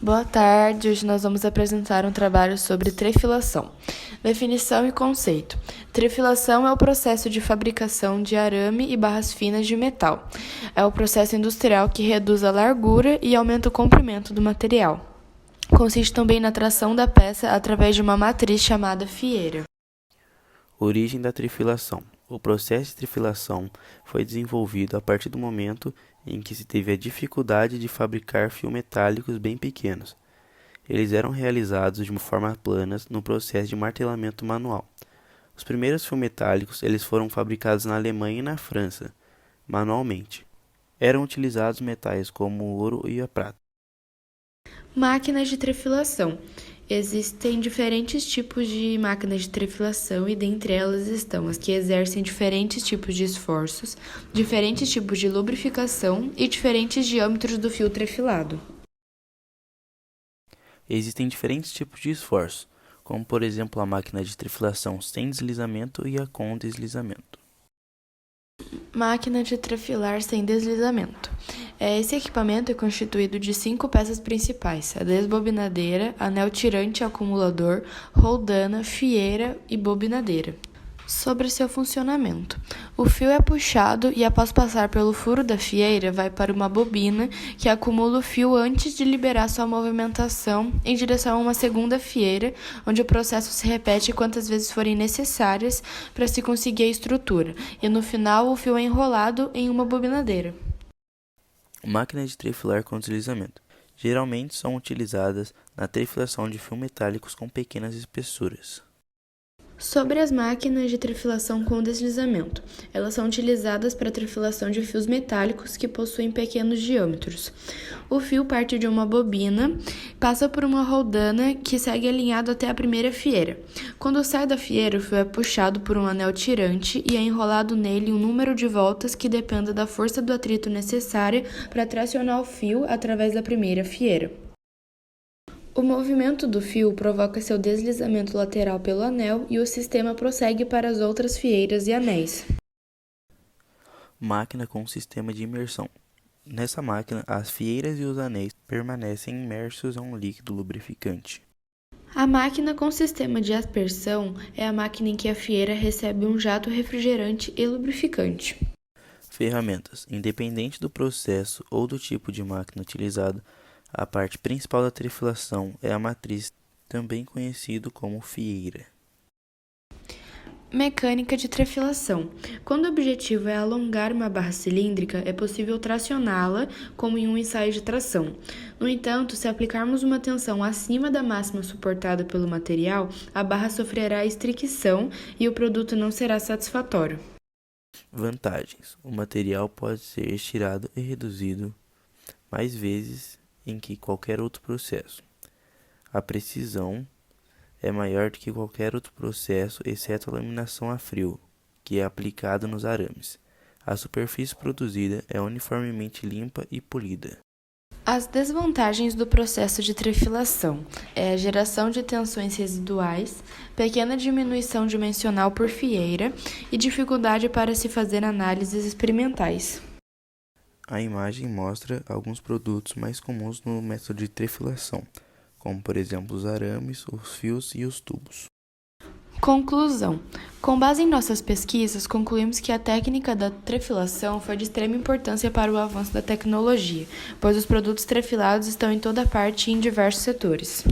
Boa tarde, hoje nós vamos apresentar um trabalho sobre trefilação. Definição e conceito. Trefilação é o processo de fabricação de arame e barras finas de metal. É o processo industrial que reduz a largura e aumenta o comprimento do material. Consiste também na tração da peça através de uma matriz chamada fieira. Origem da trefilação. O processo de trefilação foi desenvolvido a partir do momento em que se teve a dificuldade de fabricar fios metálicos bem pequenos. Eles eram realizados de uma forma planas no processo de martelamento manual. Os primeiros fios metálicos eles foram fabricados na Alemanha e na França, manualmente. Eram utilizados metais como o ouro e a prata. Máquinas de trefilação. Existem diferentes tipos de máquinas de trefilação e dentre elas estão as que exercem diferentes tipos de esforços, diferentes tipos de lubrificação e diferentes diâmetros do fio trefilado. Existem diferentes tipos de esforço, como por exemplo a máquina de trefilação sem deslizamento e a com deslizamento. Máquina de trefilar sem deslizamento. Esse equipamento é constituído de 5 peças principais: a desbobinadeira, anel tirante acumulador, roldana, fieira e bobinadeira. Sobre seu funcionamento. O fio é puxado e, após passar pelo furo da fieira, vai para uma bobina que acumula o fio antes de liberar sua movimentação em direção a uma segunda fieira, onde o processo se repete quantas vezes forem necessárias para se conseguir a estrutura, e no final o fio é enrolado em uma bobinadeira. Máquinas de trefilar com deslizamento. Geralmente são utilizadas na trefilação de fios metálicos com pequenas espessuras. Sobre as máquinas de trefilação com deslizamento. Elas são utilizadas para a trefilação de fios metálicos que possuem pequenos diâmetros. O fio parte de uma bobina, passa por uma roldana que segue alinhado até a primeira fieira. Quando sai da fieira, o fio é puxado por um anel tirante e é enrolado nele um número de voltas que dependa da força do atrito necessária para tracionar o fio através da primeira fieira. O movimento do fio provoca seu deslizamento lateral pelo anel e o sistema prossegue para as outras fieiras e anéis. Máquina com sistema de imersão. Nessa máquina, as fieiras e os anéis permanecem imersos em um líquido lubrificante. A máquina com sistema de aspersão é a máquina em que a fieira recebe um jato refrigerante e lubrificante. Ferramentas. Independente do processo ou do tipo de máquina utilizada, a parte principal da trefilação é a matriz, também conhecido como fieira. Mecânica de trefilação. Quando o objetivo é alongar uma barra cilíndrica, é possível tracioná-la como em um ensaio de tração. No entanto, se aplicarmos uma tensão acima da máxima suportada pelo material, a barra sofrerá estricção e o produto não será satisfatório. Vantagens. O material pode ser estirado e reduzido mais vezes em que qualquer outro processo. A precisão é maior do que qualquer outro processo, exceto a laminação a frio, que é aplicada nos arames. A superfície produzida é uniformemente limpa e polida. As desvantagens do processo de trefilação é a geração de tensões residuais, pequena diminuição dimensional por fieira e dificuldade para se fazer análises experimentais. A imagem mostra alguns produtos mais comuns no método de trefilação, como por exemplo os arames, os fios e os tubos. Conclusão. Com base em nossas pesquisas, concluímos que a técnica da trefilação foi de extrema importância para o avanço da tecnologia, pois os produtos trefilados estão em toda parte e em diversos setores.